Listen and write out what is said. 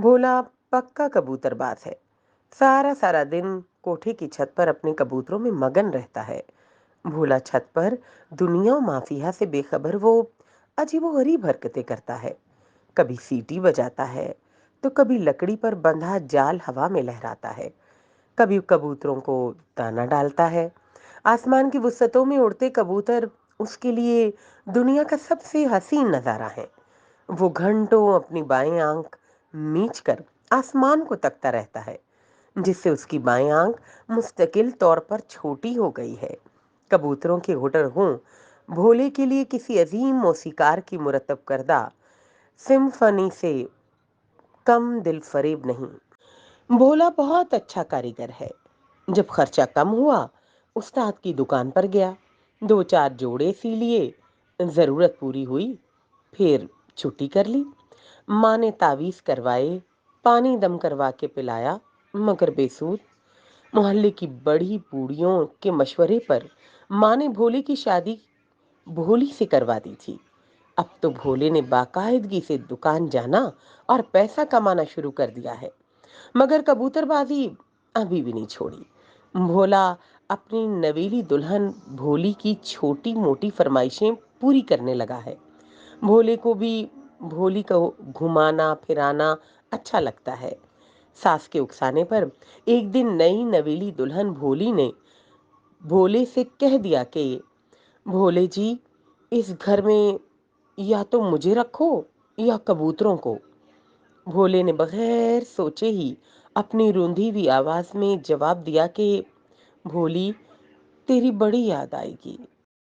भोला पक्का कबूतरबाज है। सारा सारा दिन कोठे की छत पर अपने कबूतरों में मगन रहता है। भोला छत पर दुनिया और माफिया से बेखबर वो अजीबोगरीब हरकतें करता है। कभी सीटी बजाता है तो कभी लकड़ी पर बंधा जाल हवा में लहराता है। कभी कबूतरों को दाना डालता है। आसमान की वुसतों में उड़ते कबूतर उसके लिए दुनिया का सबसे हसीन नजारा है। वो घंटों अपनी बाएं आंख मीच कर आसमान को तकता रहता है, जिससे उसकी बाएं आंख मुस्तकिल तौर पर छोटी हो गई है। कबूतरों के हुटर हों भोले के लिए किसी अजीम मौसीकार की मुरतब करदा सिम्फनी से कम दिल फरेब नहीं। भोला बहुत अच्छा कारीगर है। जब खर्चा कम हुआ, उस्ताद की दुकान पर गया, दो चार जोड़े सी लिए, जरूरत पूरी हुई, फिर छुट्टी कर ली। माँ ने तावीज करवाए, पानी दम करवा के पिलाया, मगर बेसूद। मोहल्ले की बड़ी बूढ़ियों के मशवरे पर माँ ने भोले की शादी भोली से करवा दी थी। अब तो भोले ने बाकायदगी से दुकान जाना और पैसा कमाना शुरू कर दिया है, मगर कबूतरबाजी अभी भी नहीं छोड़ी। भोला अपनी नवेली दुल्हन भोली की छोटी मोटी फरमाइशें पूरी करने लगा है। भोले को भी भोली को घुमाना फिराना अच्छा लगता है। सास के उकसाने पर एक दिन नई नवेली दुल्हन भोली ने भोले से कह दिया कि भोले जी, इस घर में या तो मुझे रखो या कबूतरों को। भोले ने बगैर सोचे ही अपनी रूंधी हुई आवाज में जवाब दिया कि भोली, तेरी बड़ी याद आएगी।